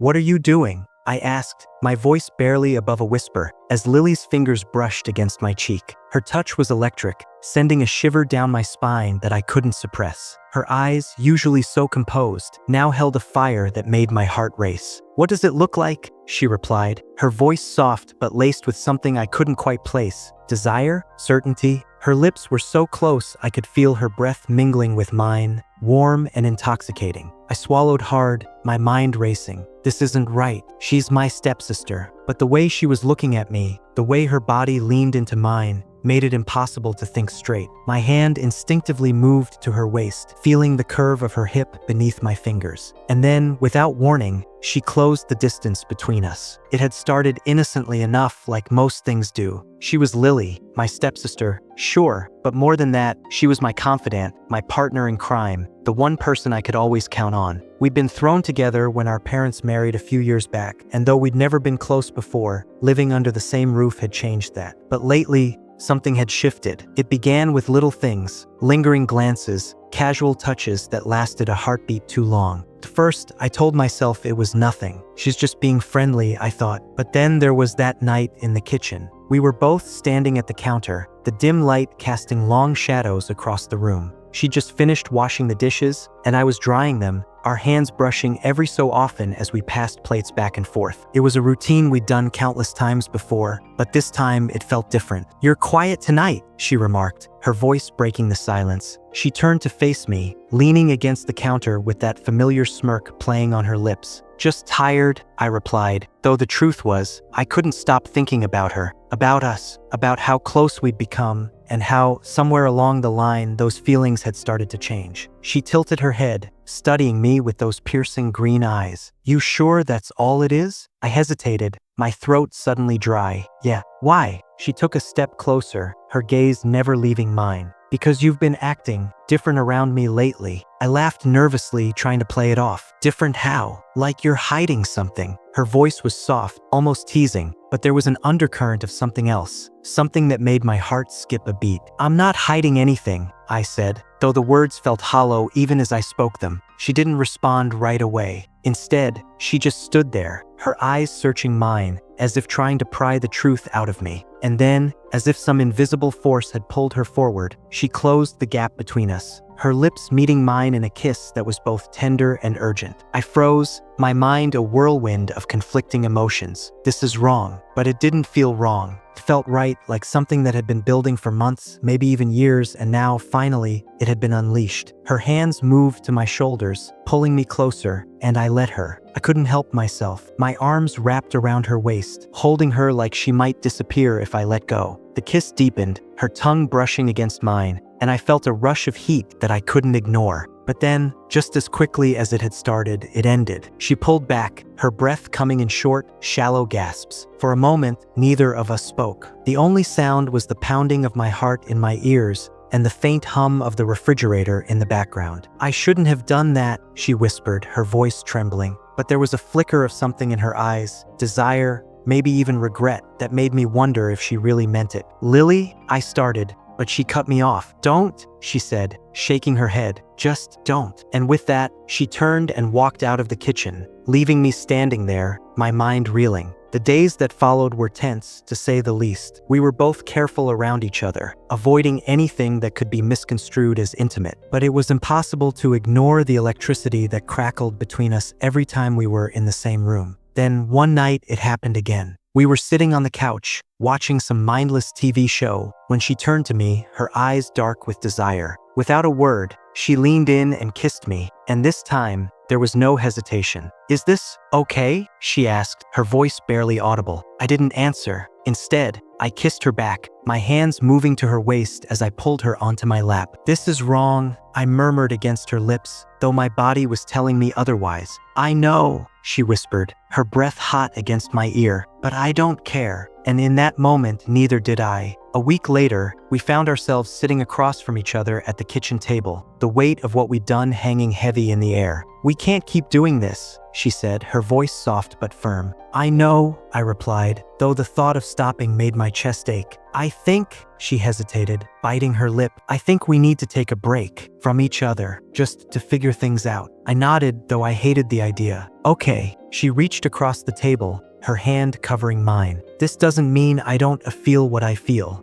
"What are you doing?" I asked, my voice barely above a whisper, as Lily's fingers brushed against my cheek. Her touch was electric, sending a shiver down my spine that I couldn't suppress. Her eyes, usually so composed, now held a fire that made my heart race. "What does it look like?" she replied, her voice soft but laced with something I couldn't quite place. Desire? Certainty? Her lips were so close I could feel her breath mingling with mine, warm and intoxicating. I swallowed hard, my mind racing. This isn't right. She's my stepsister. But the way she was looking at me, the way her body leaned into mine, made it impossible to think straight. My hand instinctively moved to her waist, feeling the curve of her hip beneath my fingers. And then, without warning, she closed the distance between us. It had started innocently enough, like most things do. She was Lily, my stepsister, sure, but more than that, she was my confidant, my partner in crime, the one person I could always count on. We'd been thrown together when our parents married a few years back, and though we'd never been close before, living under the same roof had changed that. But lately, something had shifted. It began with little things, lingering glances, casual touches that lasted a heartbeat too long. At first, I told myself it was nothing. She's just being friendly, I thought. But then there was that night in the kitchen. We were both standing at the counter, the dim light casting long shadows across the room. She'd just finished washing the dishes, and I was drying them, our hands brushing every so often as we passed plates back and forth. It was a routine we'd done countless times before, but this time it felt different. "You're quiet tonight," she remarked, her voice breaking the silence. She turned to face me, leaning against the counter with that familiar smirk playing on her lips. "Just tired," I replied, though the truth was, I couldn't stop thinking about her, about us, about how close we'd become, and how, somewhere along the line, those feelings had started to change. She tilted her head, studying me with those piercing green eyes. "You sure that's all it is?" I hesitated, my throat suddenly dry. "Yeah." "Why?" She took a step closer, her gaze never leaving mine. "Because you've been acting different around me lately." I laughed nervously, trying to play it off. "Different how?" "Like you're hiding something." Her voice was soft, almost teasing, but there was an undercurrent of something else, something that made my heart skip a beat. "I'm not hiding anything," I said, though the words felt hollow even as I spoke them. She didn't respond right away. Instead, she just stood there, her eyes searching mine, as if trying to pry the truth out of me. And then, as if some invisible force had pulled her forward, she closed the gap between us, her lips meeting mine in a kiss that was both tender and urgent. I froze, my mind a whirlwind of conflicting emotions. This is wrong, but it didn't feel wrong. It felt right, like something that had been building for months, maybe even years, and now, finally, it had been unleashed. Her hands moved to my shoulders, pulling me closer, and I let her. I couldn't help myself. My arms wrapped around her waist, holding her like she might disappear if I let go. The kiss deepened, her tongue brushing against mine, and I felt a rush of heat that I couldn't ignore. But then, just as quickly as it had started, it ended. She pulled back, her breath coming in short, shallow gasps. For a moment, neither of us spoke. The only sound was the pounding of my heart in my ears and the faint hum of the refrigerator in the background. "I shouldn't have done that," she whispered, her voice trembling. But there was a flicker of something in her eyes, desire, maybe even regret, that made me wonder if she really meant it. "Lily," I started, but she cut me off. "Don't," she said, shaking her head. "Just don't." And with that, she turned and walked out of the kitchen, leaving me standing there, my mind reeling. The days that followed were tense, to say the least. We were both careful around each other, avoiding anything that could be misconstrued as intimate. But it was impossible to ignore the electricity that crackled between us every time we were in the same room. Then, one night, it happened again. We were sitting on the couch, watching some mindless TV show, when she turned to me, her eyes dark with desire. Without a word, she leaned in and kissed me, and this time, there was no hesitation. "Is this okay?" she asked, her voice barely audible. I didn't answer. Instead, I kissed her back, my hands moving to her waist as I pulled her onto my lap. "This is wrong," I murmured against her lips, though my body was telling me otherwise. "I know," she whispered, her breath hot against my ear, "but I don't care." And in that moment, neither did I. A week later, we found ourselves sitting across from each other at the kitchen table, the weight of what we'd done hanging heavy in the air. "We can't keep doing this," she said, her voice soft but firm. "I know," I replied, though the thought of stopping made my chest ache. "I think," she hesitated, biting her lip, "I think we need to take a break from each other, just to figure things out." I nodded, though I hated the idea. "Okay." She reached across the table, her hand covering mine. "This doesn't mean I don't feel what I feel.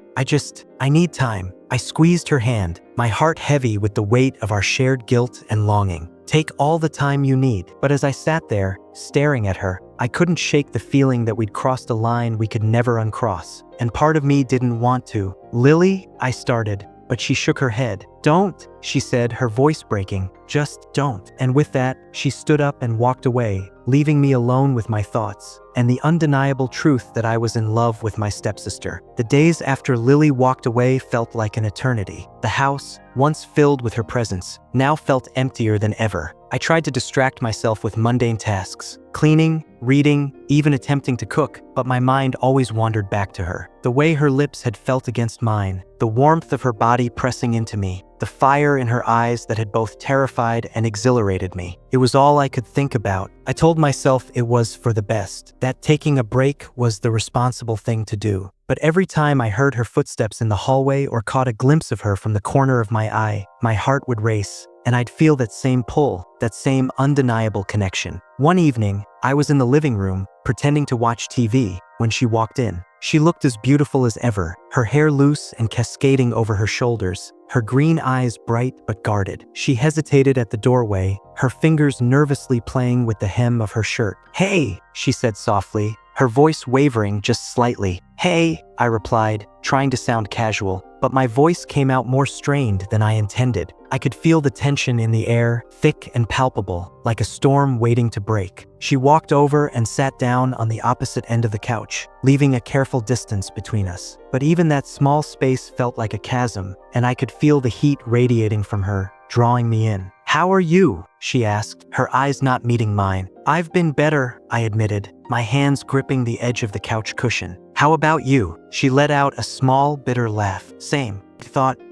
I need time." I squeezed her hand, my heart heavy with the weight of our shared guilt and longing. "Take all the time you need." But as I sat there, staring at her, I couldn't shake the feeling that we'd crossed a line we could never uncross. And part of me didn't want to. "Lily," I started, but she shook her head. "Don't," she said, her voice breaking. "Just don't." And with that, she stood up and walked away, leaving me alone with my thoughts and the undeniable truth that I was in love with my stepsister. The days after Lily walked away felt like an eternity. The house, once filled with her presence, now felt emptier than ever. I tried to distract myself with mundane tasks, cleaning, reading, even attempting to cook, but my mind always wandered back to her. The way her lips had felt against mine, the warmth of her body pressing into me, the fire in her eyes that had both terrified and exhilarated me. It was all I could think about. I told myself it was for the best, that taking a break was the responsible thing to do. But every time I heard her footsteps in the hallway or caught a glimpse of her from the corner of my eye, my heart would race, and I'd feel that same pull, that same undeniable connection. One evening, I was in the living room, pretending to watch TV, when she walked in. She looked as beautiful as ever, her hair loose and cascading over her shoulders, her green eyes bright but guarded. She hesitated at the doorway, her fingers nervously playing with the hem of her shirt. "Hey," she said softly, her voice wavering just slightly. "Hey," I replied, trying to sound casual, but my voice came out more strained than I intended. I could feel the tension in the air, thick and palpable, like a storm waiting to break. She walked over and sat down on the opposite end of the couch, leaving a careful distance between us. But even that small space felt like a chasm, and I could feel the heat radiating from her, drawing me in. "How are you?" she asked, her eyes not meeting mine. "I've been better," I admitted, my hands gripping the edge of the couch cushion. "How about you?" She let out a small, bitter laugh. "Same.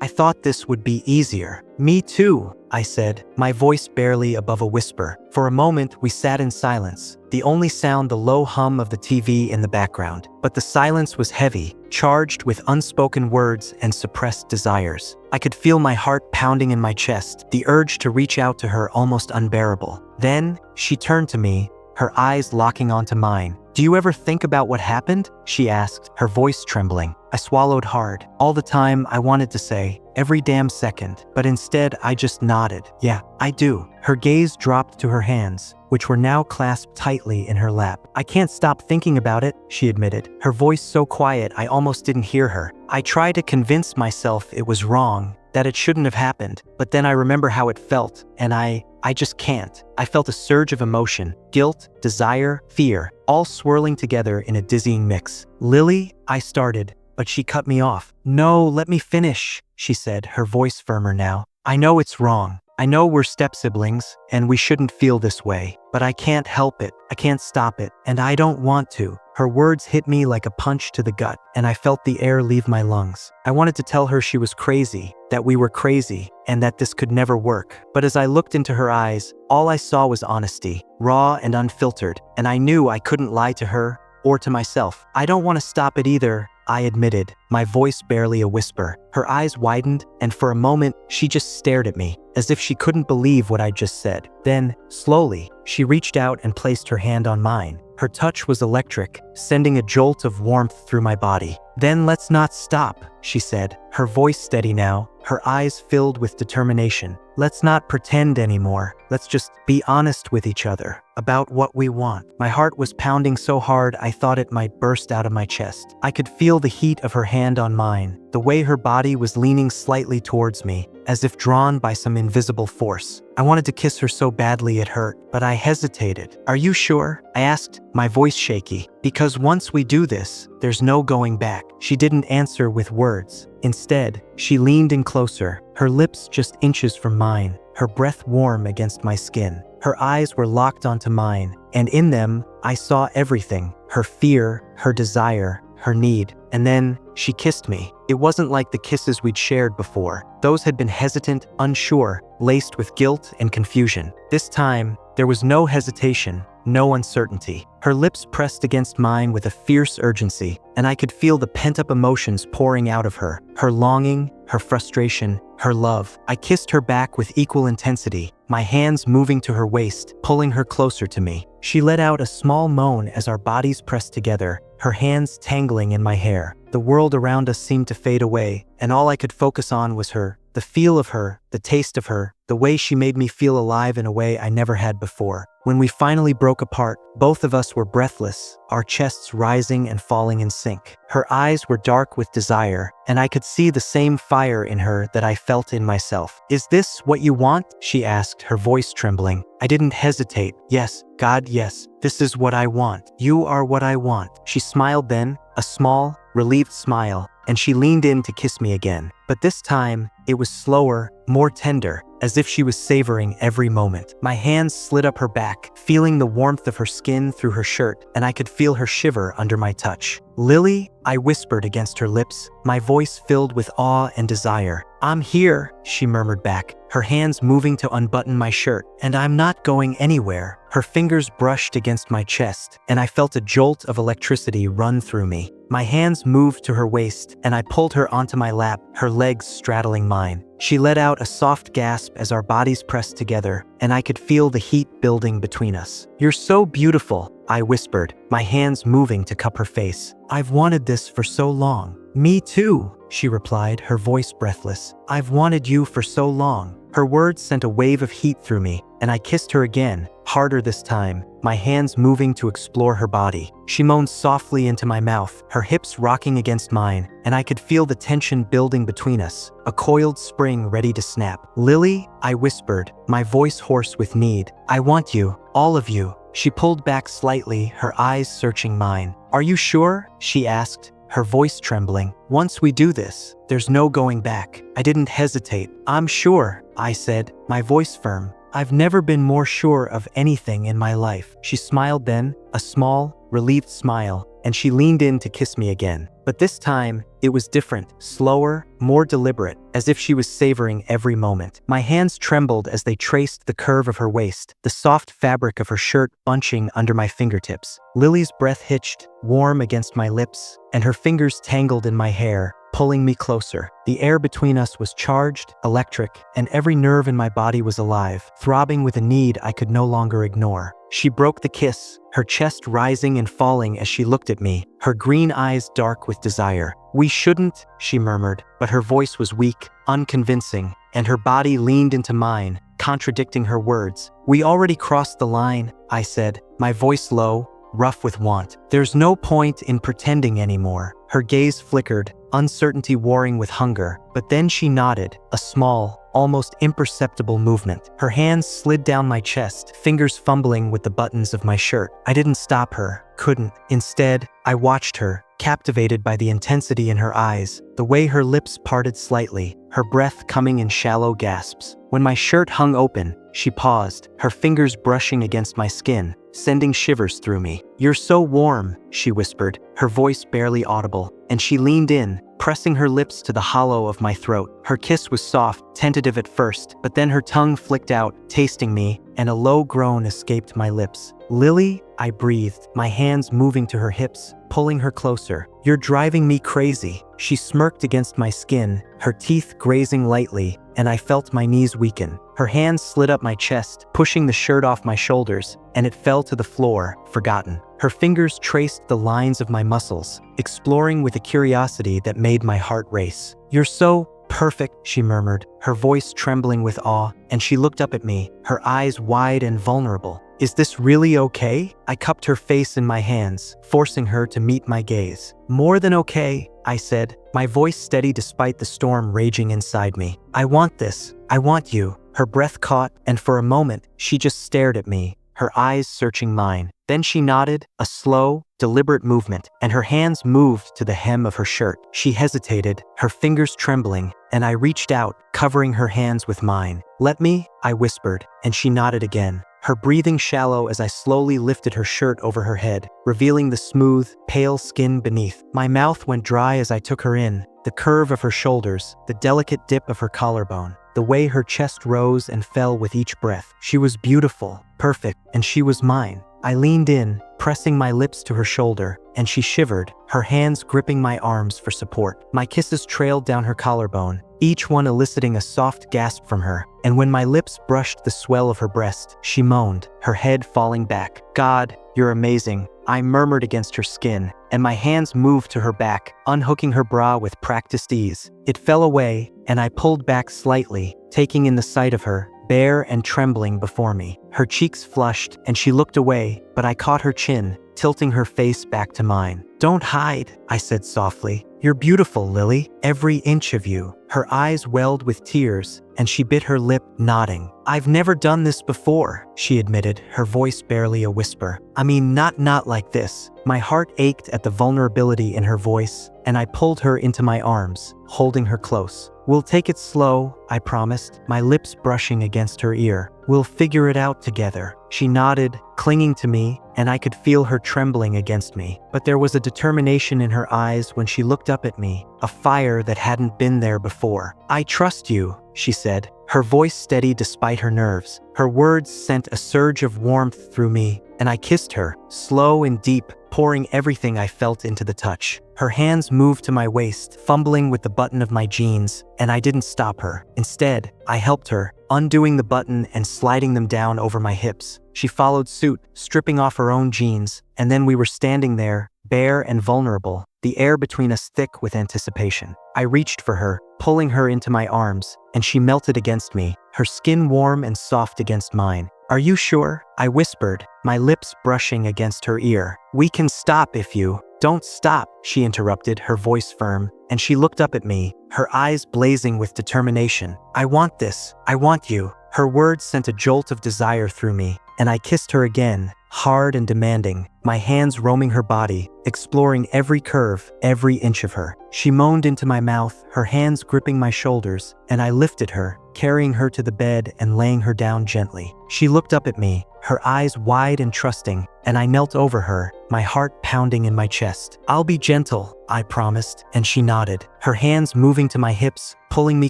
I thought this would be easier." "Me too," I said, my voice barely above a whisper. For a moment, we sat in silence, the only sound the low hum of the TV in the background. But the silence was heavy, charged with unspoken words and suppressed desires. I could feel my heart pounding in my chest, the urge to reach out to her almost unbearable. Then, she turned to me, her eyes locking onto mine. "Do you ever think about what happened?" she asked, her voice trembling. I swallowed hard. All the time, I wanted to say, every damn second, but instead I just nodded. "Yeah, I do." Her gaze dropped to her hands, which were now clasped tightly in her lap. "I can't stop thinking about it," she admitted, her voice so quiet I almost didn't hear her. "I try to convince myself it was wrong, that it shouldn't have happened, but then I remember how it felt, and I just can't." I felt a surge of emotion, guilt, desire, fear, all swirling together in a dizzying mix. "Lily," I started, but she cut me off. "No, let me finish," she said, her voice firmer now. "I know it's wrong. I know we're step-siblings, and we shouldn't feel this way, but I can't help it. I can't stop it, and I don't want to." Her words hit me like a punch to the gut, and I felt the air leave my lungs. I wanted to tell her she was crazy, that we were crazy, and that this could never work. But as I looked into her eyes, all I saw was honesty, raw and unfiltered, and I knew I couldn't lie to her or to myself. "I don't want to stop it either," I admitted, my voice barely a whisper. Her eyes widened, and for a moment, she just stared at me, as if she couldn't believe what I'd just said. Then, slowly, she reached out and placed her hand on mine. Her touch was electric, sending a jolt of warmth through my body. "Then let's not stop," she said, her voice steady now, her eyes filled with determination. "Let's not pretend anymore. Let's just be honest with each other about what we want." My heart was pounding so hard I thought it might burst out of my chest. I could feel the heat of her hand on mine, the way her body was leaning slightly towards me, as if drawn by some invisible force. I wanted to kiss her so badly it hurt, but I hesitated. "Are you sure?" I asked, my voice shaky. "Because once we do this, there's no going back." She didn't answer with words. Instead, she leaned in closer, her lips just inches from mine, her breath warm against my skin. Her eyes were locked onto mine, and in them, I saw everything: her fear, her desire, her need, and then she kissed me. It wasn't like the kisses we'd shared before. Those had been hesitant, unsure, laced with guilt and confusion. This time, there was no hesitation, no uncertainty. Her lips pressed against mine with a fierce urgency, and I could feel the pent-up emotions pouring out of her. Her longing, her frustration, her love. I kissed her back with equal intensity, my hands moving to her waist, pulling her closer to me. She let out a small moan as our bodies pressed together, her hands tangling in my hair. The world around us seemed to fade away, and all I could focus on was her. The feel of her, the taste of her, the way she made me feel alive in a way I never had before. When we finally broke apart, both of us were breathless, our chests rising and falling in sync. Her eyes were dark with desire, and I could see the same fire in her that I felt in myself. "Is this what you want?" she asked, her voice trembling. I didn't hesitate. "Yes, God, yes. This is what I want. You are what I want." She smiled then, a small, relieved smile, and she leaned in to kiss me again. But this time, it was slower, more tender, as if she was savoring every moment. My hands slid up her back, feeling the warmth of her skin through her shirt, and I could feel her shiver under my touch. "Lily," I whispered against her lips, my voice filled with awe and desire. "I'm here," she murmured back, her hands moving to unbutton my shirt. "And I'm not going anywhere." Her fingers brushed against my chest, and I felt a jolt of electricity run through me. My hands moved to her waist, and I pulled her onto my lap, her legs straddling mine. She let out a soft gasp as our bodies pressed together, and I could feel the heat building between us. "You're so beautiful," I whispered, my hands moving to cup her face. "I've wanted this for so long." "Me too," she replied, her voice breathless. "I've wanted you for so long." Her words sent a wave of heat through me, and I kissed her again, harder this time, my hands moving to explore her body. She moaned softly into my mouth, her hips rocking against mine, and I could feel the tension building between us, a coiled spring ready to snap. "Lily," I whispered, my voice hoarse with need. "I want you, all of you." She pulled back slightly, her eyes searching mine. "Are you sure?" she asked, her voice trembling. "Once we do this, there's no going back." I didn't hesitate. "I'm sure," I said, my voice firm. "I've never been more sure of anything in my life." She smiled then, a small, relieved smile, and she leaned in to kiss me again. But this time, it was different, slower, more deliberate, as if she was savoring every moment. My hands trembled as they traced the curve of her waist, the soft fabric of her shirt bunching under my fingertips. Lily's breath hitched, warm against my lips, and her fingers tangled in my hair, pulling me closer. The air between us was charged, electric, and every nerve in my body was alive, throbbing with a need I could no longer ignore. She broke the kiss, her chest rising and falling as she looked at me, her green eyes dark with desire. "We shouldn't," she murmured, but her voice was weak, unconvincing, and her body leaned into mine, contradicting her words. "We already crossed the line," I said, my voice low, rough with want. "There's no point in pretending anymore." Her gaze flickered, uncertainty warring with hunger, but then she nodded, a small, almost imperceptible movement. Her hands slid down my chest, fingers fumbling with the buttons of my shirt. I didn't stop her, couldn't. Instead, I watched her, captivated by the intensity in her eyes, the way her lips parted slightly, her breath coming in shallow gasps. When my shirt hung open, she paused, her fingers brushing against my skin, sending shivers through me. "You're so warm," she whispered, her voice barely audible, and she leaned in, pressing her lips to the hollow of my throat. Her kiss was soft, tentative at first, but then her tongue flicked out, tasting me, and a low groan escaped my lips. "Lily," I breathed, my hands moving to her hips, pulling her closer. "You're driving me crazy." She smirked against my skin, her teeth grazing lightly, and I felt my knees weaken. Her hands slid up my chest, pushing the shirt off my shoulders, and it fell to the floor, forgotten. Her fingers traced the lines of my muscles, exploring with a curiosity that made my heart race. "You're so perfect," she murmured, her voice trembling with awe, and she looked up at me, her eyes wide and vulnerable. "Is this really okay?" I cupped her face in my hands, forcing her to meet my gaze. "More than okay," I said, my voice steady despite the storm raging inside me. "I want this. I want you." Her breath caught, and for a moment, she just stared at me, her eyes searching mine. Then she nodded, a slow, deliberate movement, and her hands moved to the hem of her shirt. She hesitated, her fingers trembling, and I reached out, covering her hands with mine. "Let me," I whispered, and she nodded again. her breathing shallow as I slowly lifted her shirt over her head, revealing the smooth, pale skin beneath. My mouth went dry as I took her in, the curve of her shoulders, the delicate dip of her collarbone, the way her chest rose and fell with each breath. She was beautiful, perfect, and she was mine. I leaned in, pressing my lips to her shoulder, and she shivered, her hands gripping my arms for support. My kisses trailed down her collarbone, each one eliciting a soft gasp from her, and when my lips brushed the swell of her breast, she moaned, her head falling back. "God, you're amazing," I murmured against her skin, and my hands moved to her back, unhooking her bra with practiced ease. It fell away, and I pulled back slightly, taking in the sight of her, bare and trembling before me. Her cheeks flushed, and she looked away, but I caught her chin, tilting her face back to mine. "Don't hide," I said softly. "You're beautiful, Lily, every inch of you." Her eyes welled with tears, and she bit her lip, nodding. "I've never done this before," she admitted, her voice barely a whisper. "I mean, not like this." My heart ached at the vulnerability in her voice, and I pulled her into my arms, holding her close. "We'll take it slow," I promised, my lips brushing against her ear. "We'll figure it out together." She nodded, clinging to me, and I could feel her trembling against me. But there was a determination in her eyes when she looked up at me, a fire that hadn't been there before. "I trust you," she said, her voice steady despite her nerves. Her words sent a surge of warmth through me, and I kissed her, slow and deep, pouring everything I felt into the touch. Her hands moved to my waist, fumbling with the button of my jeans, and I didn't stop her. Instead, I helped her, undoing the button and sliding them down over my hips. She followed suit, stripping off her own jeans, and then we were standing there, bare and vulnerable, the air between us thick with anticipation. I reached for her, pulling her into my arms, and she melted against me, her skin warm and soft against mine. "Are you sure?" I whispered, my lips brushing against her ear. "We can stop if you—" "Don't stop," she interrupted, her voice firm, and she looked up at me, her eyes blazing with determination. "I want this. I want you." Her words sent a jolt of desire through me, and I kissed her again, hard and demanding, my hands roaming her body, exploring every curve, every inch of her. She moaned into my mouth, her hands gripping my shoulders, and I lifted her, carrying her to the bed and laying her down gently. She looked up at me, her eyes wide and trusting, and I knelt over her, my heart pounding in my chest. "I'll be gentle," I promised, and she nodded, her hands moving to my hips, pulling me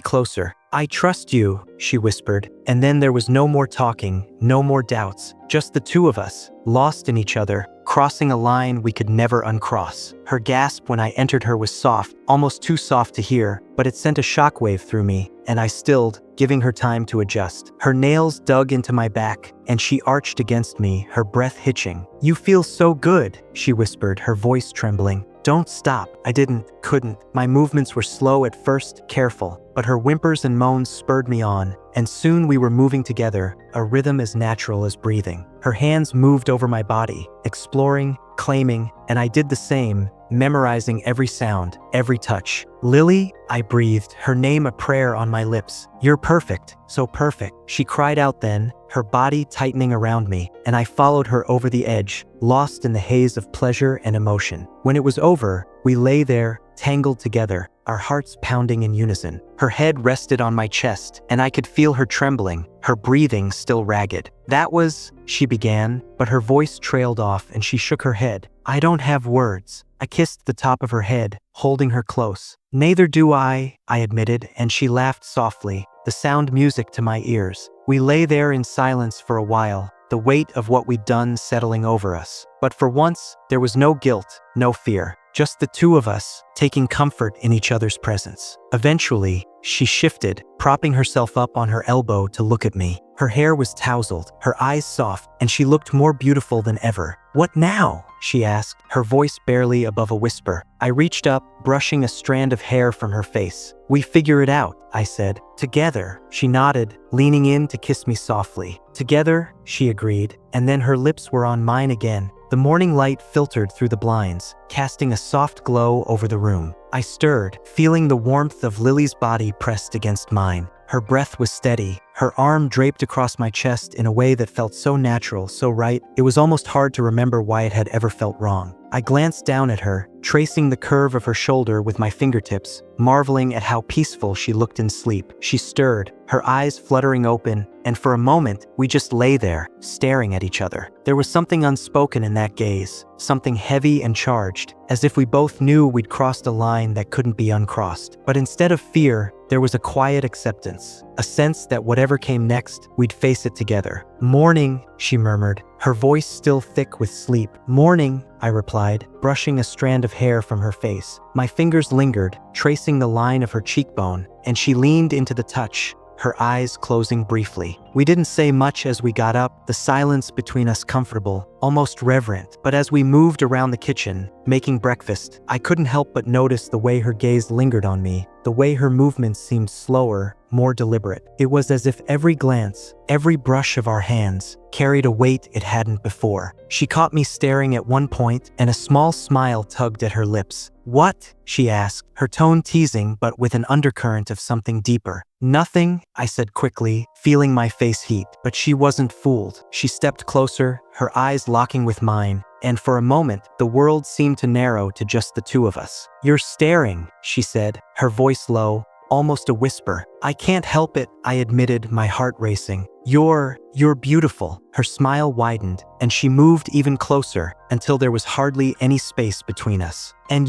closer. "I trust you," she whispered, and then there was no more talking, no more doubts, just the two of us, lost in each other, crossing a line we could never uncross. Her gasp when I entered her was soft, almost too soft to hear, but it sent a shockwave through me, and I stilled, giving her time to adjust. Her nails dug into my back, and she arched against me, her breath hitching. "You feel so good," she whispered, her voice trembling. "Don't stop." I couldn't. My movements were slow at first, careful, but her whimpers and moans spurred me on, and soon we were moving together, a rhythm as natural as breathing. Her hands moved over my body, exploring, claiming, and I did the same, memorizing every sound, every touch. "Lily," I breathed, her name a prayer on my lips. "You're perfect, so perfect." She cried out then, her body tightening around me, and I followed her over the edge, lost in the haze of pleasure and emotion. When it was over, we lay there, tangled together, our hearts pounding in unison. Her head rested on my chest, and I could feel her trembling, her breathing still ragged. "That was," she began, but her voice trailed off and she shook her head. "I don't have words." I kissed the top of her head, holding her close. "Neither do I," I admitted, and she laughed softly, the sound music to my ears. We lay there in silence for a while, the weight of what we'd done settling over us. But for once, there was no guilt, no fear. Just the two of us, taking comfort in each other's presence. Eventually, she shifted, propping herself up on her elbow to look at me. Her hair was tousled, her eyes soft, and she looked more beautiful than ever. "What now?" she asked, her voice barely above a whisper. I reached up, brushing a strand of hair from her face. "We figure it out," I said. "Together." She nodded, leaning in to kiss me softly. "Together," she agreed, and then her lips were on mine again. The morning light filtered through the blinds, casting a soft glow over the room. I stirred, feeling the warmth of Lily's body pressed against mine. Her breath was steady, her arm draped across my chest in a way that felt so natural, so right, it was almost hard to remember why it had ever felt wrong. I glanced down at her, tracing the curve of her shoulder with my fingertips, marveling at how peaceful she looked in sleep. She stirred, her eyes fluttering open, and for a moment, we just lay there, staring at each other. There was something unspoken in that gaze, something heavy and charged, as if we both knew we'd crossed a line that couldn't be uncrossed. But instead of fear, there was a quiet acceptance, a sense that whatever came next, we'd face it together. "Morning," she murmured, her voice still thick with sleep. "Morning," I replied, brushing a strand of hair from her face. My fingers lingered, tracing the line of her cheekbone, and she leaned into the touch, her eyes closing briefly. We didn't say much as we got up, the silence between us comfortable, almost reverent. But as we moved around the kitchen, making breakfast, I couldn't help but notice the way her gaze lingered on me, the way her movements seemed slower, more deliberate. It was as if every glance, every brush of our hands, carried a weight it hadn't before. She caught me staring at one point, and a small smile tugged at her lips. "What?" she asked, her tone teasing but with an undercurrent of something deeper. "Nothing," I said quickly, feeling my face heat. But she wasn't fooled. She stepped closer, her eyes locking with mine, and for a moment, the world seemed to narrow to just the two of us. "You're staring," she said, her voice low, almost a whisper. "I can't help it," I admitted, my heart racing. You're beautiful." Her smile widened, and she moved even closer until there was hardly any space between us. "And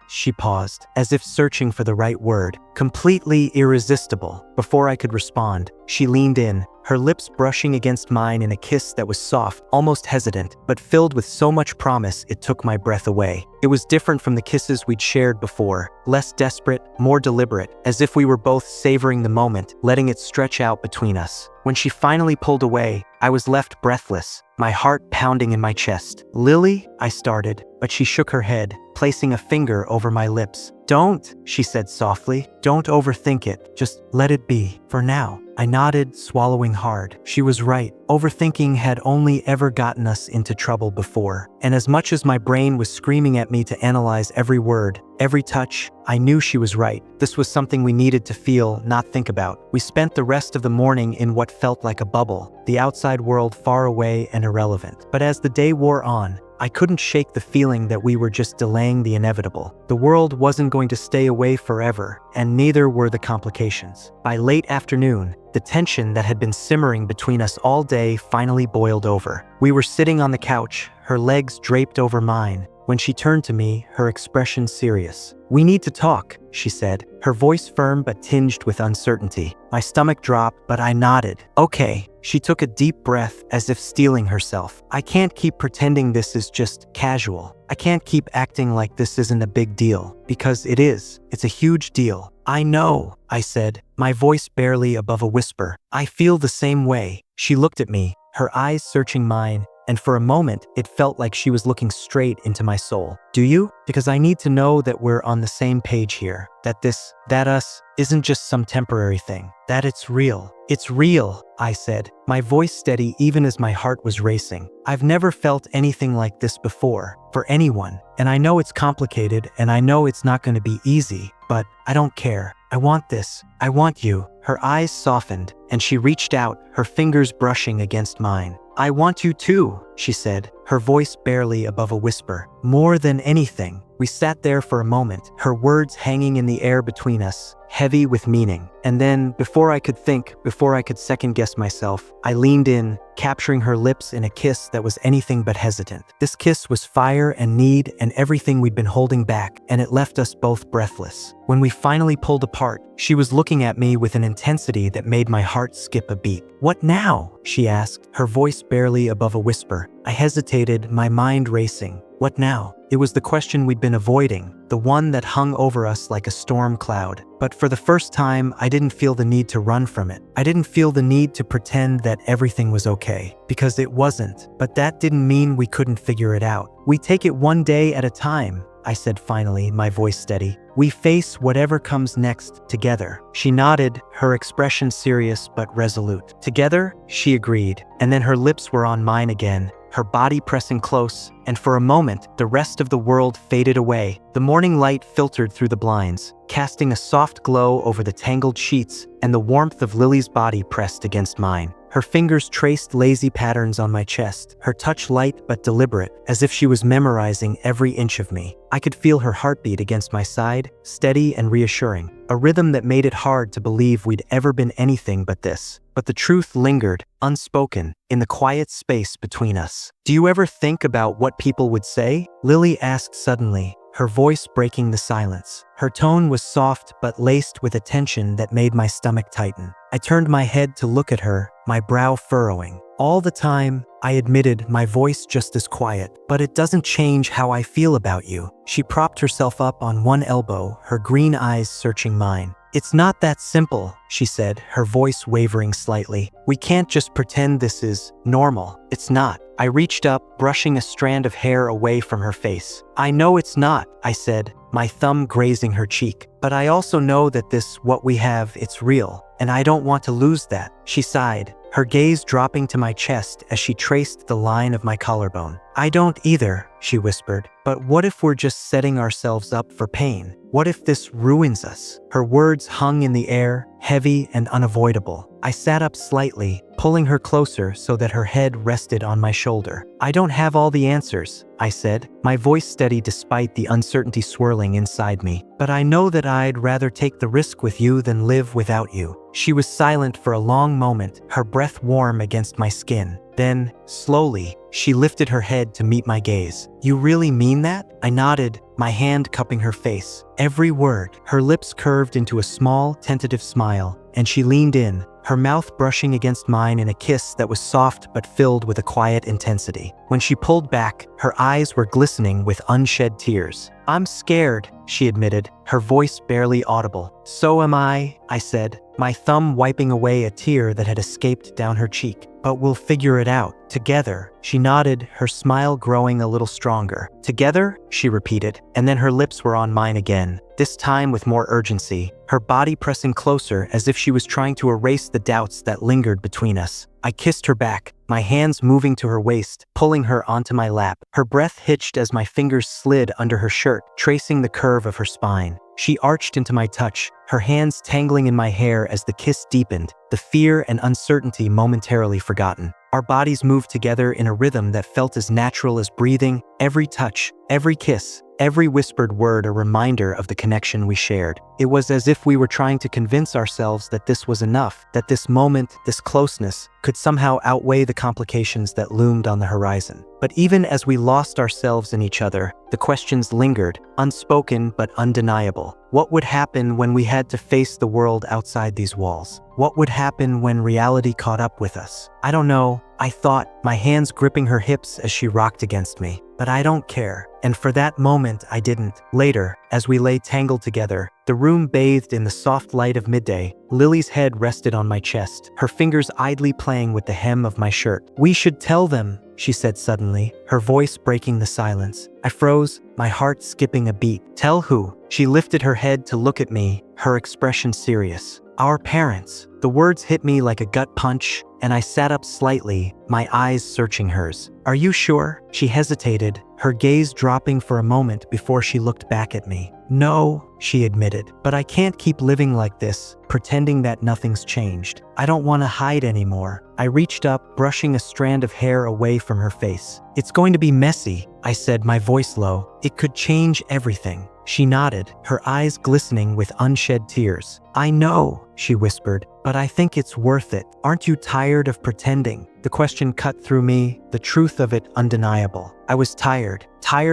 she paused, as if searching for the right word. "Completely irresistible." Before I could respond, she leaned in, her lips brushing against mine in a kiss that was soft, almost hesitant, but filled with so much promise it took my breath away. It was different from the kisses we'd shared before, less desperate, more deliberate, as if we were both savoring the moment, letting it stretch out between us. When she finally pulled away, I was left breathless, my heart pounding in my chest. "Lily?" I started, but she shook her head, placing a finger over my lips. "Don't," she said softly. "Don't overthink it. Just let it be, for now." I nodded, swallowing hard. She was right. Overthinking had only ever gotten us into trouble before. And as much as my brain was screaming at me to analyze every word, every touch, I knew she was right. This was something we needed to feel, not think about. We spent the rest of the morning in what felt like a bubble, the outside world far away and irrelevant. But as the day wore on, I couldn't shake the feeling that we were just delaying the inevitable. The world wasn't going to stay away forever, and neither were the complications. By late afternoon, the tension that had been simmering between us all day finally boiled over. We were sitting on the couch, her legs draped over mine, when she turned to me, her expression serious. "We need to talk," she said, her voice firm but tinged with uncertainty. My stomach dropped, but I nodded. "Okay." She took a deep breath, as if steeling herself. "I can't keep pretending this is just casual. I can't keep acting like this isn't a big deal, because it is. It's a huge deal." "I know," I said, my voice barely above a whisper. "I feel the same way." She looked at me, her eyes searching mine, and for a moment, it felt like she was looking straight into my soul. "Do you? Because I need to know that we're on the same page here. That us, isn't just some temporary thing. That it's real." "It's real," I said, my voice steady even as my heart was racing. "I've never felt anything like this before, for anyone. And I know it's complicated, and I know it's not going to be easy, but I don't care. I want this. I want you." Her eyes softened, and she reached out, her fingers brushing against mine. "I want you too," she said, her voice barely above a whisper. "More than anything." We sat there for a moment, her words hanging in the air between us, heavy with meaning. And then, before I could think, before I could second-guess myself, I leaned in, capturing her lips in a kiss that was anything but hesitant. This kiss was fire and need and everything we'd been holding back, and it left us both breathless. When we finally pulled apart, she was looking at me with an intensity that made my heart skip a beat. "What now?" she asked, her voice barely above a whisper. I hesitated, my mind racing. What now? It was the question we'd been avoiding, the one that hung over us like a storm cloud. But for the first time, I didn't feel the need to run from it. I didn't feel the need to pretend that everything was okay, because it wasn't. But that didn't mean we couldn't figure it out. "We take it one day at a time," I said finally, my voice steady. "We face whatever comes next together." She nodded, her expression serious but resolute. "Together?" she agreed, and then her lips were on mine again, her body pressing close, and for a moment, the rest of the world faded away. The morning light filtered through the blinds, casting a soft glow over the tangled sheets, and the warmth of Lily's body pressed against mine. Her fingers traced lazy patterns on my chest, her touch light but deliberate, as if she was memorizing every inch of me. I could feel her heartbeat against my side, steady and reassuring, a rhythm that made it hard to believe we'd ever been anything but this. But the truth lingered, unspoken, in the quiet space between us. "Do you ever think about what people would say?" Lily asked suddenly, her voice breaking the silence. Her tone was soft but laced with a tension that made my stomach tighten. I turned my head to look at her, my brow furrowing. "All the time," I admitted, my voice just as quiet. "But it doesn't change how I feel about you." She propped herself up on one elbow, her green eyes searching mine. "It's not that simple," she said, her voice wavering slightly. "We can't just pretend this is normal. It's not." I reached up, brushing a strand of hair away from her face. "I know it's not," I said, my thumb grazing her cheek. "But I also know that what we have, it's real. And I don't want to lose that." She sighed, her gaze dropping to my chest as she traced the line of my collarbone. "I don't either," she whispered. "But what if we're just setting ourselves up for pain? What if this ruins us?" Her words hung in the air, heavy and unavoidable. I sat up slightly, pulling her closer so that her head rested on my shoulder. "I don't have all the answers," I said, my voice steady despite the uncertainty swirling inside me. "But I know that I'd rather take the risk with you than live without you." She was silent for a long moment, her breath warm against my skin. Then, slowly, she lifted her head to meet my gaze. "You really mean that?" I nodded, my hand cupping her face. Every word. Her lips curved into a small, tentative smile, and she leaned in, her mouth brushing against mine in a kiss that was soft but filled with a quiet intensity. When she pulled back, her eyes were glistening with unshed tears. "I'm scared," she admitted, her voice barely audible. "So am I," I said, my thumb wiping away a tear that had escaped down her cheek. "But we'll figure it out. Together." She nodded, her smile growing a little stronger. "Together?" she repeated, and then her lips were on mine again, this time with more urgency, her body pressing closer as if she was trying to erase the doubts that lingered between us. I kissed her back, my hands moving to her waist, pulling her onto my lap. Her breath hitched as my fingers slid under her shirt, tracing the curve of her spine. She arched into my touch, her hands tangling in my hair as the kiss deepened, the fear and uncertainty momentarily forgotten. Our bodies moved together in a rhythm that felt as natural as breathing, every touch, every kiss, every whispered word a reminder of the connection we shared. It was as if we were trying to convince ourselves that this was enough, that this moment, this closeness, could somehow outweigh the complications that loomed on the horizon. But even as we lost ourselves in each other, the questions lingered, unspoken but undeniable. What would happen when we had to face the world outside these walls? What would happen when reality caught up with us? "I don't know," I thought, my hands gripping her hips as she rocked against me. "But I don't care." And for that moment, I didn't. Later, as we lay tangled together, the room bathed in the soft light of midday, Lily's head rested on my chest, her fingers idly playing with the hem of my shirt. "We should tell them," she said suddenly, her voice breaking the silence. I froze, my heart skipping a beat. "Tell who?" She lifted her head to look at me, her expression serious. "Our parents." The words hit me like a gut punch, and I sat up slightly, my eyes searching hers. "Are you sure?" She hesitated, her gaze dropping for a moment before she looked back at me. "No," she admitted, "but I can't keep living like this, pretending that nothing's changed. I don't want to hide anymore." I reached up, brushing a strand of hair away from her face. "It's going to be messy," I said, my voice low. "It could change everything." She nodded, her eyes glistening with unshed tears. "I know," she whispered, "but I think it's worth it. Aren't you tired of pretending?" The question cut through me, the truth of it undeniable. I was tired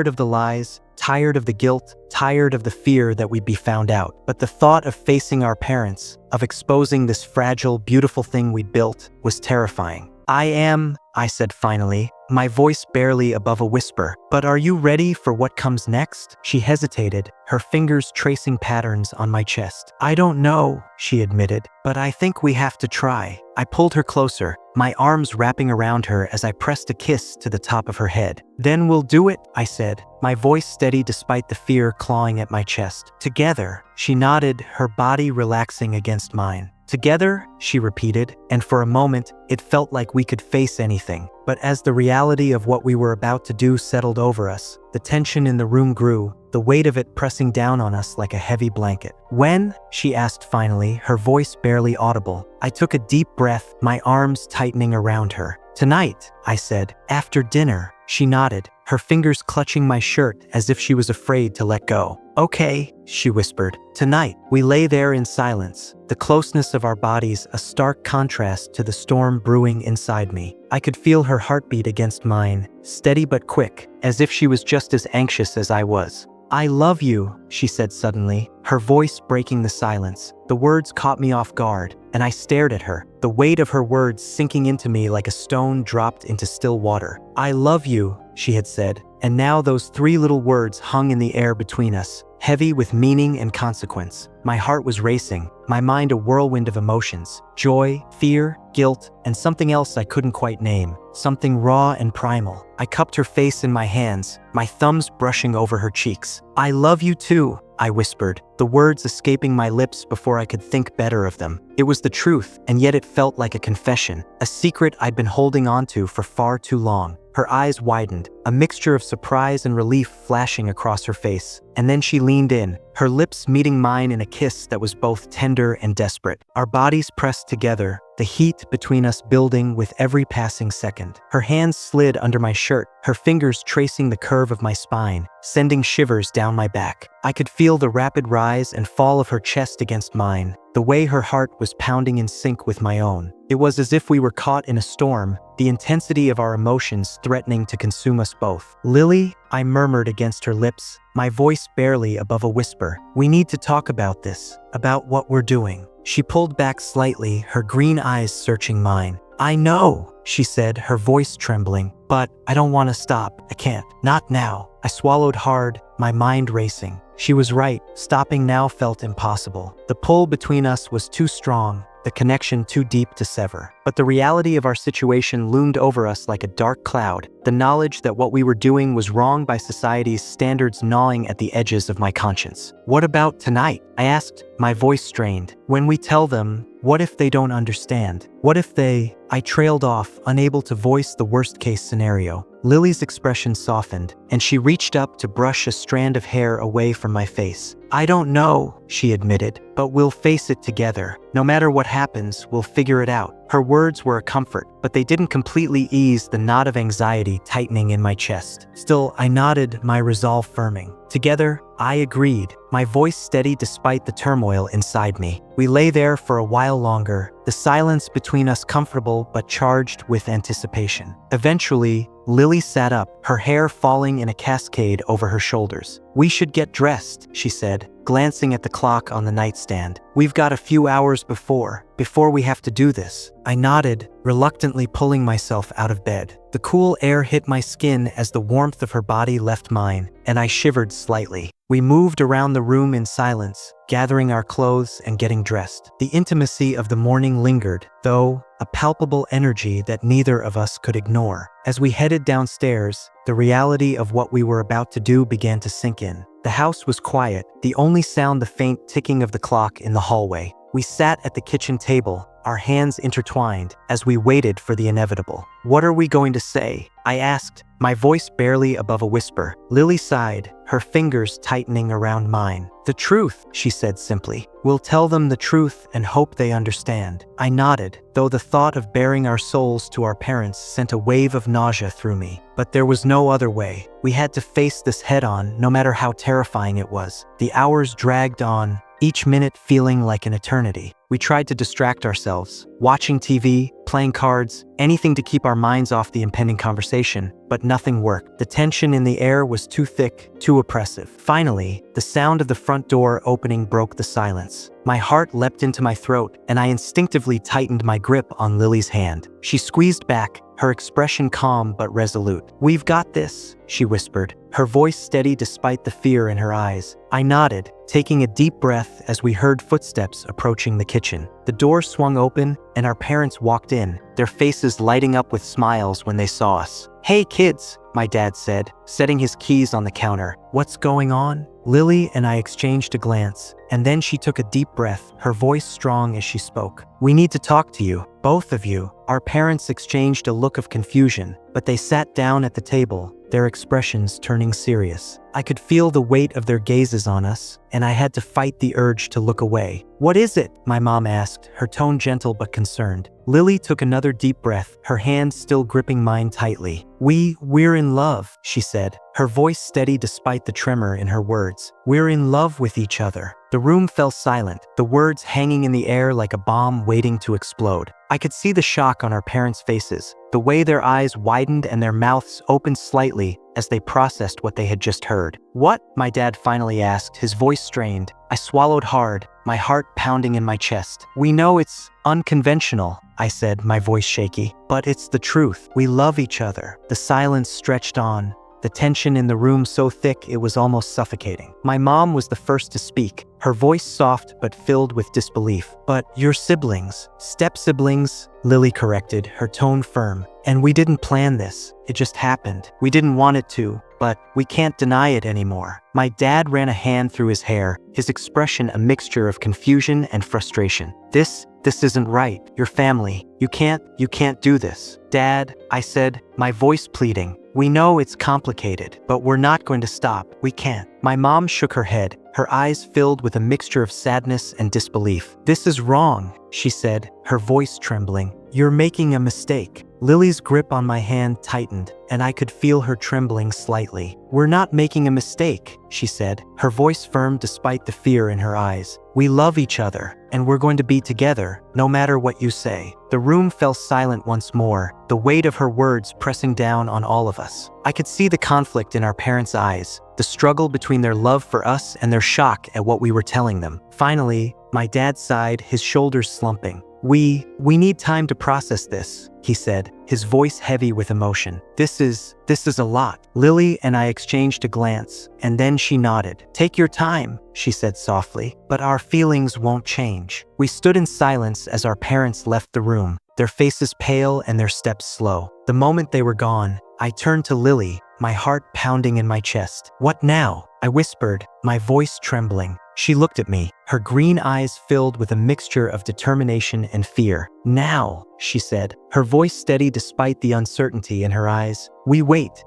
of the lies, tired of the guilt, tired of the fear that we'd be found out. But the thought of facing our parents, of exposing this fragile, beautiful thing we'd built, was terrifying. I said finally, my voice barely above a whisper. "But are you ready for what comes next?" She hesitated, her fingers tracing patterns on my chest. "I don't know," she admitted, "but I think we have to try." I pulled her closer, my arms wrapping around her as I pressed a kiss to the top of her head. "Then we'll do it," I said, my voice steady despite the fear clawing at my chest. "Together." She nodded, her body relaxing against mine. Together, she repeated, and for a moment, it felt like we could face anything. But as the reality of what we were about to do settled over us, the tension in the room grew, the weight of it pressing down on us like a heavy blanket. "When?" she asked finally, her voice barely audible. I took a deep breath, my arms tightening around her. "Tonight," I said. "After dinner." She nodded, her fingers clutching my shirt as if she was afraid to let go. "Okay," she whispered. "Tonight." We lay there in silence, the closeness of our bodies a stark contrast to the storm brewing inside me. I could feel her heartbeat against mine, steady but quick, as if she was just as anxious as I was. "I love you," she said suddenly, her voice breaking the silence. The words caught me off guard, and I stared at her, the weight of her words sinking into me like a stone dropped into still water. "I love you," she had said, and now those three little words hung in the air between us, heavy with meaning and consequence. My heart was racing, my mind a whirlwind of emotions, joy, fear, guilt, and something else I couldn't quite name, something raw and primal. I cupped her face in my hands, my thumbs brushing over her cheeks. "I love you too," I whispered, the words escaping my lips before I could think better of them. It was the truth, and yet it felt like a confession, a secret I'd been holding onto for far too long. Her eyes widened, a mixture of surprise and relief flashing across her face. And then she leaned in, her lips meeting mine in a kiss that was both tender and desperate. Our bodies pressed together, the heat between us building with every passing second. Her hands slid under my shirt, her fingers tracing the curve of my spine, sending shivers down my back. I could feel the rapid rise and fall of her chest against mine, the way her heart was pounding in sync with my own. It was as if we were caught in a storm, the intensity of our emotions threatening to consume us both. "Lily," I murmured against her lips, my voice barely above a whisper. "We need to talk about this, about what we're doing." She pulled back slightly, her green eyes searching mine. "I know," she said, her voice trembling, "but I don't want to stop. I can't. Not now." I swallowed hard, my mind racing. She was right, stopping now felt impossible. The pull between us was too strong, the connection too deep to sever. But the reality of our situation loomed over us like a dark cloud, the knowledge that what we were doing was wrong by society's standards gnawing at the edges of my conscience. "What about tonight?" I asked, my voice strained. "When we tell them, what if they don't understand? What if they—" I trailed off, unable to voice the worst-case scenario. Lily's expression softened, and she reached up to brush a strand of hair away from my face. "I don't know," she admitted, "but we'll face it together. No matter what happens, we'll figure it out." Her words were a comfort, but they didn't completely ease the knot of anxiety tightening in my chest. Still, I nodded, my resolve firming. Together, I agreed, my voice steady despite the turmoil inside me. We lay there for a while longer, the silence between us comfortable but charged with anticipation. Eventually, Lily sat up, her hair falling in a cascade over her shoulders. "We should get dressed," she said, glancing at the clock on the nightstand. "We've got a few hours before we have to do this." I nodded, reluctantly pulling myself out of bed. The cool air hit my skin as the warmth of her body left mine, and I shivered slightly. We moved around the room in silence, gathering our clothes and getting dressed. The intimacy of the morning lingered, though, a palpable energy that neither of us could ignore. As we headed downstairs, the reality of what we were about to do began to sink in. The house was quiet, the only sound the faint ticking of the clock in the hallway. We sat at the kitchen table, our hands intertwined, as we waited for the inevitable. "What are we going to say?" I asked, my voice barely above a whisper. Lily sighed, her fingers tightening around mine. "The truth," she said simply. "We'll tell them the truth and hope they understand." I nodded, though the thought of baring our souls to our parents sent a wave of nausea through me. But there was no other way. We had to face this head-on, no matter how terrifying it was. The hours dragged on, each minute feeling like an eternity. We tried to distract ourselves, watching TV, playing cards, anything to keep our minds off the impending conversation, but nothing worked. The tension in the air was too thick, too oppressive. Finally, the sound of the front door opening broke the silence. My heart leapt into my throat, and I instinctively tightened my grip on Lily's hand. She squeezed back, her expression calm but resolute. "We've got this," she whispered, her voice steady despite the fear in her eyes. I nodded, taking a deep breath as we heard footsteps approaching the kitchen. The door swung open, and our parents walked in, their faces lighting up with smiles when they saw us. "Hey kids," my dad said, setting his keys on the counter. "What's going on?" Lily and I exchanged a glance, and then she took a deep breath, her voice strong as she spoke. "We need to talk to you, both of you." Our parents exchanged a look of confusion, but they sat down at the table, their expressions turning serious. I could feel the weight of their gazes on us, and I had to fight the urge to look away. "What is it?" my mom asked, her tone gentle but concerned. Lily took another deep breath, her hand still gripping mine tightly. We're in love," she said, her voice steady despite the tremor in her words. "We're in love with each other." The room fell silent, the words hanging in the air like a bomb waiting to explode. I could see the shock on our parents' faces, the way their eyes widened and their mouths opened slightly as they processed what they had just heard. "What?" my dad finally asked, his voice strained. I swallowed hard, my heart pounding in my chest. "We know it's unconventional," I said, my voice shaky, "but it's the truth. We love each other." The silence stretched on, the tension in the room so thick it was almost suffocating. My mom was the first to speak, her voice soft but filled with disbelief. "But you're siblings." "Step-siblings," Lily corrected, her tone firm. "And we didn't plan this. It just happened. We didn't want it to, but we can't deny it anymore." My dad ran a hand through his hair, his expression a mixture of confusion and frustration. This isn't right. Your family. You can't do this." "Dad," I said, my voice pleading. "We know it's complicated, but we're not going to stop. We can't." My mom shook her head, her eyes filled with a mixture of sadness and disbelief. "This is wrong," she said, her voice trembling. "You're making a mistake." Lily's grip on my hand tightened, and I could feel her trembling slightly. "We're not making a mistake," she said, her voice firm despite the fear in her eyes. "We love each other, and we're going to be together, no matter what you say." The room fell silent once more, the weight of her words pressing down on all of us. I could see the conflict in our parents' eyes, the struggle between their love for us and their shock at what we were telling them. Finally, my dad sighed, his shoulders slumping. We need time to process this," he said, his voice heavy with emotion. This is a lot." Lily and I exchanged a glance, and then she nodded. "Take your time," she said softly, "but our feelings won't change." We stood in silence as our parents left the room, their faces pale and their steps slow. The moment they were gone, I turned to Lily, my heart pounding in my chest. "What now?" I whispered, my voice trembling. She looked at me, her green eyes filled with a mixture of determination and fear. "Now," she said, her voice steady despite the uncertainty in her eyes. "We wait."